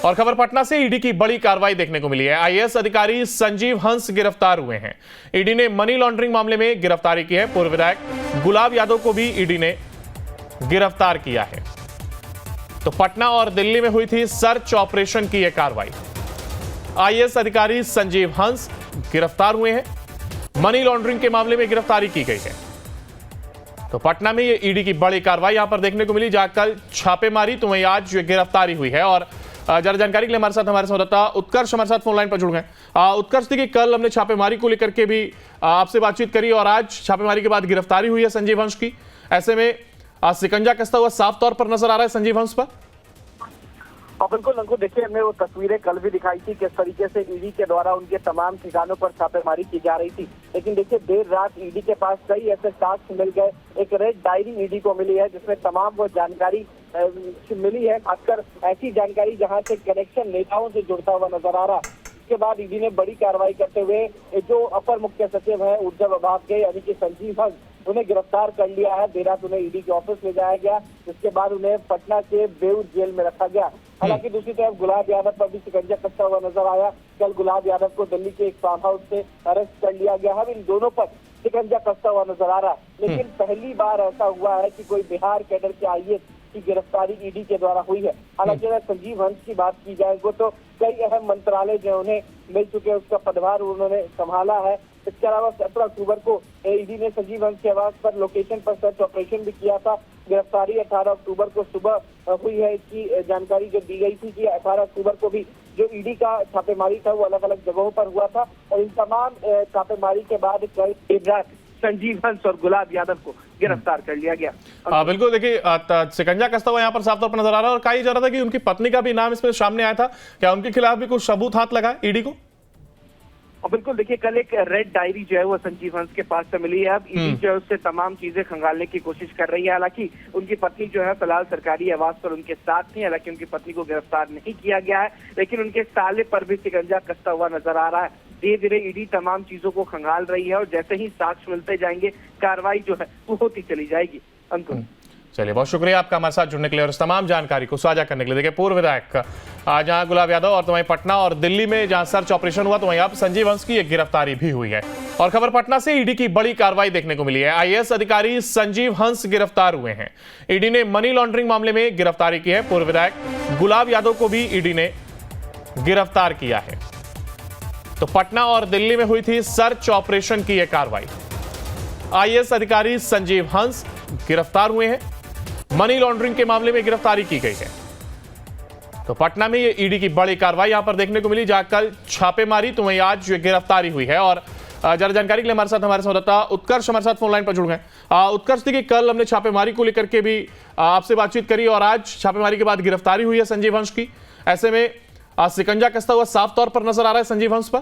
और खबर पटना से ईडी की बड़ी कार्रवाई देखने को मिली है। आईएएस अधिकारी संजीव हंस गिरफ्तार हुए हैं। ईडी ने मनी लॉन्ड्रिंग मामले में गिरफ्तारी की है। पूर्व विधायक गुलाब यादव को भी ईडी ने गिरफ्तार किया है। तो पटना और दिल्ली में हुई थी सर्च ऑपरेशन की यह कार्रवाई। आईएएस अधिकारी संजीव हंस गिरफ्तार हुए हैं। मनी लॉन्ड्रिंग के मामले में गिरफ्तारी की गई है। तो पटना में ये ईडी की बड़ी कार्रवाई यहां पर देखने को मिली, जहां कल छापेमारी तो वहीं आज गिरफ्तारी हुई है। और जरा जानकारी के लिए हमारे संवाददाता उत्कर्ष हमारे साथ फोन लाइन पर जुड़ गए। उत्कर्ष, देखिए कल हमने छापेमारी को लेकर के भी आपसे बातचीत करी और आज छापेमारी के बाद गिरफ्तारी हुई है संजीव हंस की। ऐसे में शिकंजा कसता हुआ साफ तौर पर नजर आ रहा है संजीव हंस पर। और बिल्कुल अंकुर, देखिए हमने वो तस्वीरें कल भी दिखाई थी किस तरीके से ईडी के द्वारा उनके तमाम ठिकानों पर छापेमारी की जा रही थी। लेकिन देखिए देर रात ईडी के पास कई ऐसे साक्ष्य मिल गए। एक रेड डायरी ईडी को मिली है जिसमें तमाम वो जानकारी मिली है, खासकर ऐसी जानकारी जहां से कनेक्शन नेताओं से जुड़ता हुआ नजर आ रहा। इसके बाद ईडी ने बड़ी कार्रवाई करते हुए जो अपर मुख्य सचिव है ऊर्जा विभाग के यानी कि संजीव हंस, उन्हें गिरफ्तार कर लिया है। देर रात उन्हें ईडी के ऑफिस ले जाया गया, जिसके बाद उन्हें पटना के बेऊर जेल में रखा गया। हालांकि दूसरी तरफ गुलाब यादव पर भी शिकंजा कसता हुआ नजर आया। कल गुलाब यादव को दिल्ली के एक फार्म हाउस से अरेस्ट कर लिया गया है। इन दोनों पर शिकंजा कसता हुआ नजर आ रहा है। लेकिन पहली बार ऐसा हुआ है कि कोई बिहार कैडर के आईएएस की गिरफ्तारी ईडी के द्वारा हुई है। हालांकि अगर संजीव हंस की बात की जाए तो कई अहम मंत्रालय जो उन्हें मिल चुके हैं, उसका पदभार उन्होंने संभाला है। इसके अलावा 17 अक्टूबर को ईडी ने संजीव हंस के आवास पर लोकेशन पर सर्च ऑपरेशन भी किया था। गिरफ्तारी 18 अक्टूबर को सुबह हुई है। इसकी जानकारी जो दी गई थी कि 18 अक्टूबर को भी जो ईडी का छापेमारी था वो अलग अलग जगहों पर हुआ था। और इन तमाम छापेमारी के बाद कल देर रात संजीव हंस और गुलाब यादव को गिरफ्तार कर लिया गया। बिल्कुल, देखिए शिकंजा कसता हुआ यहाँ पर साफ तौर पर नजर आ रहा है। और कहा जा रहा था कि उनकी पत्नी का भी नाम इसमें सामने आया था। क्या उनके खिलाफ भी कुछ सबूत हाथ लगा ईडी को? और बिल्कुल, देखिए कल एक रेड डायरी जो है वो संजीव हंस के पास से मिली है। अब ईडी जो है उससे तमाम चीजें खंगालने की कोशिश कर रही है। हालांकि उनकी पत्नी जो है फिलहाल सरकारी आवास पर उनके साथ थी। हालांकि उनकी पत्नी को गिरफ्तार नहीं किया गया है, लेकिन उनके साले पर भी शिकंजा कसता हुआ नजर आ रहा है। धीरे धीरे ईडी तमाम चीजों को खंगाल रही है और जैसे ही साक्ष्य मिलते जाएंगे कार्रवाई जो है वो होती चली जाएगी। अंकुर, चलिए बहुत शुक्रिया आपका हमारे साथ जुड़ने के लिए और इस तमाम जानकारी को साझा करने के लिए। देखिए पूर्व विधायक जहां गुलाब यादव और तो वहीं पटना और दिल्ली में जहां सर्च ऑपरेशन हुआ तो वहीं अब संजीव हंस की एक गिरफ्तारी भी हुई है। और खबर पटना से ईडी की बड़ी कार्रवाई देखने को मिली है। आईएएस अधिकारी संजीव हंस गिरफ्तार हुए हैं। ईडी ने मनी लॉन्ड्रिंग मामले में गिरफ्तारी की है। पूर्व विधायक गुलाब यादव को भी ईडी ने गिरफ्तार किया है। तो पटना और दिल्ली में हुई थी सर्च ऑपरेशन की यह कार्रवाई। आईएएस अधिकारी संजीव हंस गिरफ्तार हुए हैं। मनी लॉन्ड्रिंग के मामले में गिरफ्तारी की गई है। तो पटना में ये ईडी की बड़ी कार्रवाई यहां पर देखने को मिली, जहां कल छापेमारी तो वहीं आज गिरफ्तारी हुई है। और जरा जानकारी के लिए हमारे संवाददाता उत्कर्ष हमारे साथ फोन लाइन पर जुड़ गए। उत्कर्ष, देखिए कल हमने छापेमारी को लेकर के भी आपसे बातचीत करी और आज छापेमारी के बाद गिरफ्तारी हुई है संजीव हंस की। ऐसे में शिकंजा कसता हुआ साफ तौर पर नजर आ रहा है संजीव हंस पर।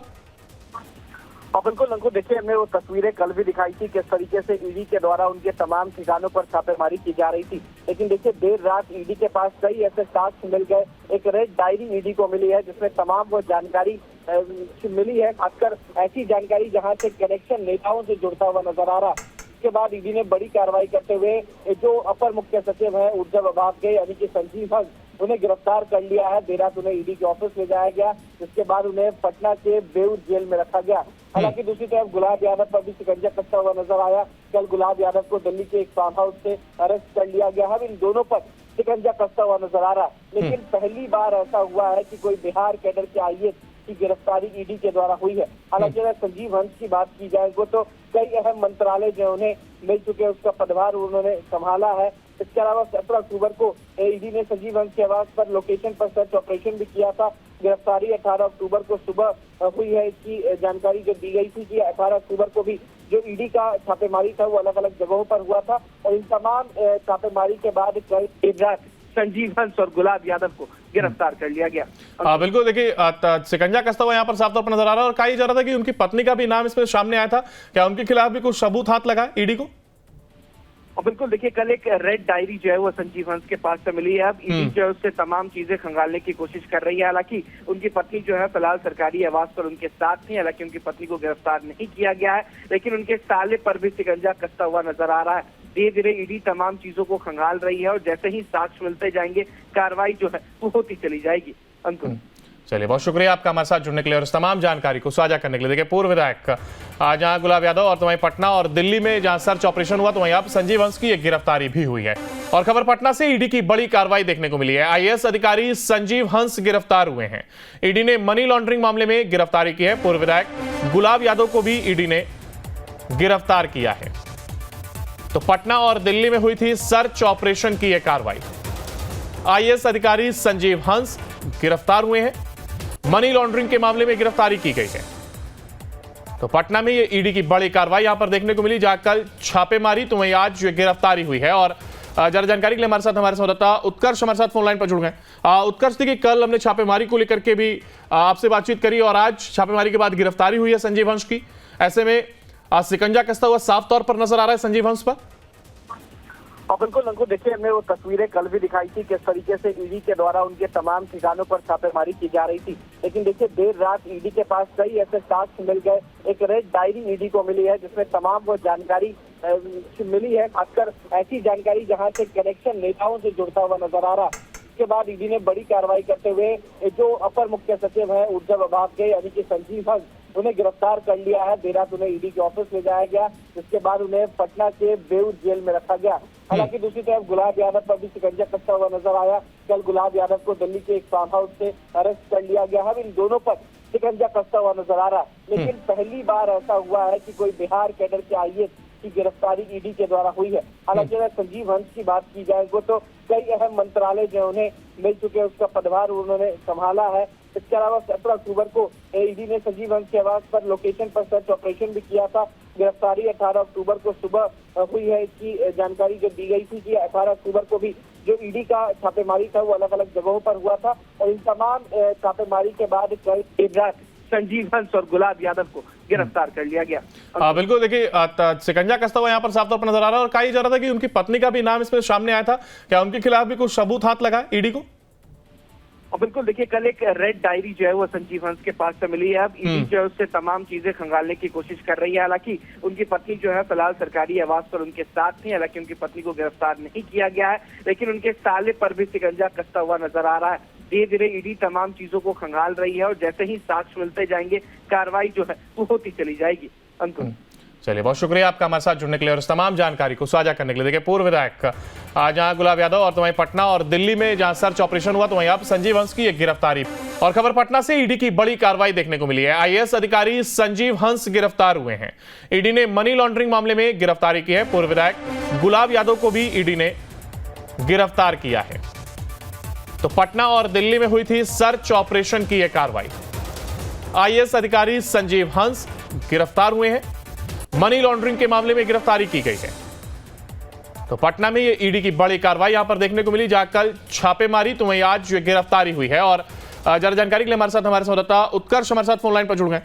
और बिल्कुल अंकुर, देखिए हमने वो तस्वीरें कल भी दिखाई थी किस तरीके से ईडी के द्वारा उनके तमाम ठिकानों पर छापेमारी की जा रही थी। लेकिन देखिए देर रात ईडी के पास कई ऐसे साक्ष्य मिल गए। एक रेड डायरी ईडी को मिली है जिसमें तमाम वो जानकारी मिली है, खासकर ऐसी जानकारी जहां से कनेक्शन नेताओं से जुड़ता हुआ नजर आ रहा। इसके बाद ईडी ने बड़ी कार्रवाई करते हुए जो अपर मुख्य सचिव है ऊर्जा विभाग के यानी कि संजीव हंस, उन्हें गिरफ्तार कर लिया है। देर रात उन्हें ईडी के ऑफिस ले जाया गया, जिसके बाद उन्हें पटना के बेऊर जेल में रखा गया। हालांकि दूसरी तरफ गुलाब यादव पर भी शिकंजा कसता हुआ नजर आया। कल गुलाब यादव को दिल्ली के एक फार्म हाउस से अरेस्ट कर लिया गया है। इन दोनों पर शिकंजा कसता हुआ नजर आ रहा है। लेकिन पहली बार ऐसा हुआ है कि कोई बिहार कैडर के आईएएस की गिरफ्तारी ईडी के द्वारा हुई है। हालांकि अगर संजीव हंस की बात की जाए तो कई अहम मंत्रालय जो उन्हें मिल चुके हैं, उसका पदभार उन्होंने संभाला है। इसके अलावा 17 अक्टूबर को ईडी ने संजीव हंस के आवास पर लोकेशन पर सर्च ऑपरेशन भी किया था। गिरफ्तारी 18 अक्टूबर को सुबह हुई है। इसकी जानकारी जो दी गई थी कि 18 अक्टूबर को भी जो ईडी का छापेमारी था वो अलग अलग जगहों पर हुआ था। और इन तमाम छापेमारी के बाद कल देर रात संजीव हंस और गुलाब यादव को गिरफ्तार कर लिया गया। बिल्कुल, देखिए शिकंजा कसता हुआ यहाँ पर साफ तौर पर नजर आ रहा है। और कहा जा रहा था कि उनकी पत्नी का भी नाम इसमें सामने आया था। क्या उनके खिलाफ भी कुछ सबूत हाथ लगा ईडी को? और बिल्कुल, देखिए कल एक रेड डायरी जो है वो संजीव हंस के पास से मिली है। अब ईडी जो है उससे तमाम चीजें खंगालने की कोशिश कर रही है। हालांकि उनकी पत्नी जो है फिलहाल सरकारी आवास पर उनके साथ थी। हालांकि उनकी पत्नी को गिरफ्तार नहीं किया गया है, लेकिन उनके साले पर भी शिकंजा कसता हुआ नजर आ रहा है। धीरे धीरे ईडी तमाम चीजों को खंगाल रही है और जैसे ही साक्ष्य मिलते जाएंगे कार्रवाई जो है वो होती चली जाएगी। अंकुर। चलिए, बहुत शुक्रिया आपका हमारे साथ जुड़ने के लिए और इस तमाम जानकारी को साझा करने के लिए। देखिए, पूर्व विधायक जहां गुलाब यादव और तो वहीं पटना और दिल्ली में जहां सर्च ऑपरेशन हुआ, तो वहीं अब संजीव हंस की एक गिरफ्तारी भी हुई है। और खबर पटना से ईडी की बड़ी कार्रवाई देखने को मिली है। आईएएस अधिकारी संजीव हंस गिरफ्तार हुए हैं। ईडी ने मनी लॉन्ड्रिंग मामले में गिरफ्तारी की है। पूर्व विधायक गुलाब यादव को भी ईडी ने गिरफ्तार किया है। तो पटना और दिल्ली में हुई थी सर्च ऑपरेशन की यह कार्रवाई। आईएएस अधिकारी संजीव हंस गिरफ्तार हुए हैं। मनी लॉन्ड्रिंग के मामले में गिरफ्तारी की गई है। तो पटना में ये ईडी की बड़ी कार्रवाई यहां पर देखने को मिली, जहां कल छापेमारी तो वहीं आज ये गिरफ्तारी हुई है। और जरा जानकारी के लिए हमारे संवाददाता उत्कर्ष हमारे साथ फोन लाइन पर जुड़ गए। उत्कर्ष, देखिए, कल हमने छापेमारी को लेकर के भी आपसे बातचीत करी और आज छापेमारी के बाद गिरफ्तारी हुई है संजीव हंस की। ऐसे में शिकंजा कसता हुआ साफ तौर पर नजर आ रहा है संजीव हंस पर। और बिल्कुल अंकुर, देखिए, हमने वो तस्वीरें कल भी दिखाई थी किस तरीके से ईडी के द्वारा उनके तमाम ठिकानों पर छापेमारी की जा रही थी। लेकिन देखिए, देर रात ईडी के पास कई ऐसे साक्ष्य मिल गए। एक रेड डायरी ईडी को मिली है जिसमें तमाम वो जानकारी मिली है, खासकर ऐसी जानकारी जहां से कनेक्शन नेताओं से जुड़ता हुआ नजर आ रहा। इसके बाद ईडी ने बड़ी कार्रवाई करते हुए जो अपर मुख्य सचिव है ऊर्जा विभाग के यानी कि संजीव हंस, उन्हें गिरफ्तार कर लिया है। देर रात उन्हें ईडी के ऑफिस ले जाया गया, जिसके बाद उन्हें पटना के बेऊर जेल में रखा गया। हालांकि दूसरी तरफ गुलाब यादव पर भी शिकंजा कसता हुआ नजर आया। कल गुलाब यादव को दिल्ली के एक फार्म हाउस से अरेस्ट कर लिया गया है। इन दोनों पर शिकंजा कसता हुआ नजर आ रहा है। लेकिन पहली बार ऐसा हुआ है कि कोई बिहार कैडर के आईएएस की गिरफ्तारी ईडी के द्वारा हुई है। हालांकि अगर संजीव हंस की बात की जाए तो कई अहम मंत्रालय जो उन्हें मिल चुके हैं, उसका पदभार उन्होंने संभाला है। इसके अलावा 17 अक्टूबर को ईडी ने संजीव हंस के आवास पर लोकेशन पर सर्च ऑपरेशन भी किया था। गिरफ्तारी 18 अक्टूबर को सुबह हुई है। इसकी जानकारी जो दी गई थी कि 18 अक्टूबर को भी जो ईडी का छापेमारी था वो अलग अलग जगहों पर हुआ था। और इन तमाम छापेमारी के बाद कल देर रात संजीव हंस और गुलाब यादव को गिरफ्तार कर लिया गया। बिल्कुल, देखिए, शिकंजा कसता हुआ यहाँ पर साफ तौर पर नजर आ रहा है। और कहा जा रहा था कि उनकी पत्नी का भी नाम इसमें सामने आया था। क्या उनके खिलाफ भी कुछ सबूत हाथ लगा ईडी को? और बिल्कुल, देखिए, कल एक रेड डायरी जो है वो संजीव हंस के पास से मिली है। अब ईडी जो है उससे तमाम चीजें खंगालने की कोशिश कर रही है। हालांकि उनकी पत्नी जो है फिलहाल सरकारी आवास पर उनके साथ थी। हालांकि उनकी पत्नी को गिरफ्तार नहीं किया गया है, लेकिन उनके साले पर भी शिकंजा कसता हुआ नजर आ रहा है। धीरे धीरे ईडी तमाम चीजों को खंगाल रही है और जैसे ही साक्ष्य मिलते जाएंगे कार्रवाई जो है वो होती चली जाएगी। अंकुर, चलिए, बहुत शुक्रिया आपका हमारे साथ जुड़ने के लिए और इस तमाम जानकारी को साझा करने के लिए। देखिए, पूर्व विधायक जहां गुलाब यादव और तो वहीं पटना और दिल्ली में जहां सर्च ऑपरेशन हुआ, तो वहीं अब संजीव हंस की एक गिरफ्तारी। और खबर पटना से ईडी की बड़ी कार्रवाई देखने को मिली है। आईएएस अधिकारी संजीव हंस गिरफ्तार हुए हैं। ईडी ने मनी लॉन्ड्रिंग मामले में गिरफ्तारी की है। पूर्व विधायक गुलाब यादव को भी ईडी ने गिरफ्तार किया है। तो पटना और दिल्ली में हुई थी सर्च ऑपरेशन की यह कार्रवाई। आईएएस अधिकारी संजीव हंस गिरफ्तार हुए हैं। मनी लॉन्ड्रिंग के मामले में गिरफ्तारी की गई है। तो पटना में ये ईडी की बड़ी कार्रवाई यहां पर देखने को मिली, जहां कल छापेमारी तो वहीं आज ये गिरफ्तारी हुई है। और जरा जानकारी के लिए हमारे संवाददाता उत्कर्ष हमारे साथ फोन लाइन पर जुड़ गए।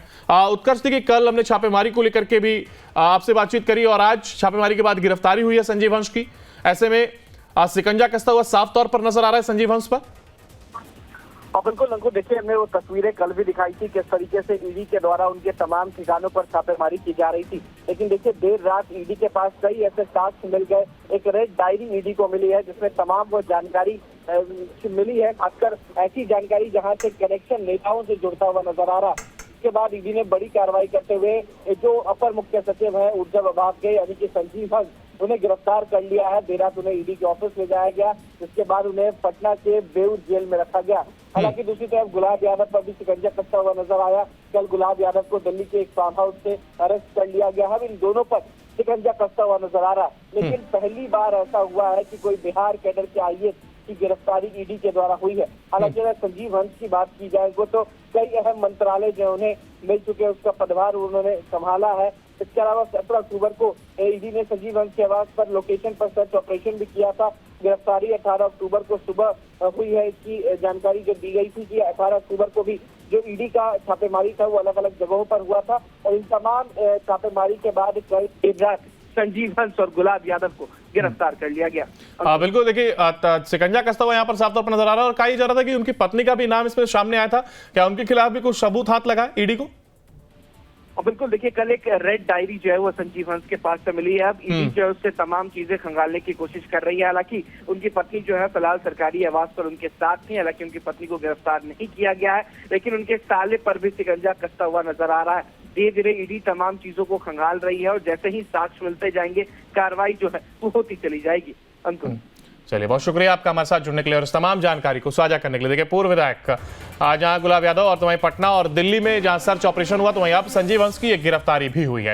उत्कर्ष, देखिए, कल हमने छापेमारी को लेकर के भी आपसे बातचीत करी और आज छापेमारी के बाद गिरफ्तारी हुई है संजीव हंस की। ऐसे में शिकंजा कसता हुआ साफ तौर पर नजर आ रहा है संजीव हंस पर। और बिल्कुल अंकुर, देखिए, हमने वो तस्वीरें कल भी दिखाई थी किस तरीके से ईडी के द्वारा उनके तमाम ठिकानों पर छापेमारी की जा रही थी। लेकिन देखिए, देर रात ईडी के पास कई ऐसे साक्ष्य मिल गए। एक रेड डायरी ईडी को मिली है जिसमें तमाम वो जानकारी मिली है, खासकर ऐसी जानकारी जहां से कनेक्शन नेताओं से जुड़ता हुआ नजर आ रहा। इसके बाद ईडी ने बड़ी कार्रवाई करते हुए जो अपर मुख्य सचिव है ऊर्जा विभाग के यानी कि संजीव हंस, उन्हें गिरफ्तार कर लिया है। देर रात उन्हें ईडी के ऑफिस ले जाया गया, जिसके बाद उन्हें पटना के बेऊर जेल में रखा गया। हालांकि दूसरी तरफ गुलाब यादव पर भी शिकंजा कसता हुआ नजर आया। कल गुलाब यादव को दिल्ली के एक फार्म हाउस से अरेस्ट कर लिया गया है। इन दोनों पर शिकंजा कसता हुआ नजर आ रहा है। लेकिन पहली बार ऐसा हुआ है कि कोई बिहार कैडर के आईएएस की गिरफ्तारी ईडी के द्वारा हुई है। हालांकि अगर संजीव हंस की बात की जाए तो कई अहम मंत्रालय जो उन्हें मिल चुके हैं, उसका पदभार उन्होंने संभाला है। इसके अलावा 17 अक्टूबर को ईडी ने संजीव हंस के आवास पर लोकेशन पर सर्च ऑपरेशन भी किया था। गिरफ्तारी 18 अक्टूबर को सुबह हुई है। इसकी जानकारी जो दी गई थी कि 18 अक्टूबर को भी जो ईडी का छापेमारी था वो अलग अलग जगहों पर हुआ था। और इन तमाम छापेमारी के बाद कल देर रात संजीव हंस और गुलाब यादव को गिरफ्तार कर लिया गया। बिल्कुल, देखिए, शिकंजा कसता हुआ यहाँ पर साफ तौर पर नजर आ रहा है। और कहा जा रहा था कि उनकी पत्नी का भी नाम इसमें सामने आया था। क्या उनके खिलाफ भी कुछ सबूत हाथ लगा ईडी को? और बिल्कुल देखिए, कल एक रेड डायरी जो है वो संजीव हंस के पास से मिली है। अब ईडी जो है उससे तमाम चीजें खंगालने की कोशिश कर रही है। हालांकि उनकी पत्नी जो है फिलहाल सरकारी आवास पर उनके साथ थी। हालांकि उनकी पत्नी को गिरफ्तार नहीं किया गया है, लेकिन उनके साले पर भी शिकंजा कसता हुआ नजर आ रहा है। धीरे धीरे ईडी तमाम चीजों को खंगाल रही है और जैसे ही साक्ष्य मिलते जाएंगे, कार्रवाई जो है वो होती चली जाएगी। अंकुर, चलिए, बहुत शुक्रिया आपका हमारे साथ जुड़ने के लिए और इस तमाम जानकारी को साझा करने के लिए। देखिए, पूर्व विधायक आज जहां गुलाब यादव और तो वहीं पटना और दिल्ली में जहां सर्च ऑपरेशन हुआ, तो वहीं अब संजीव हंस की एक गिरफ्तारी भी हुई है।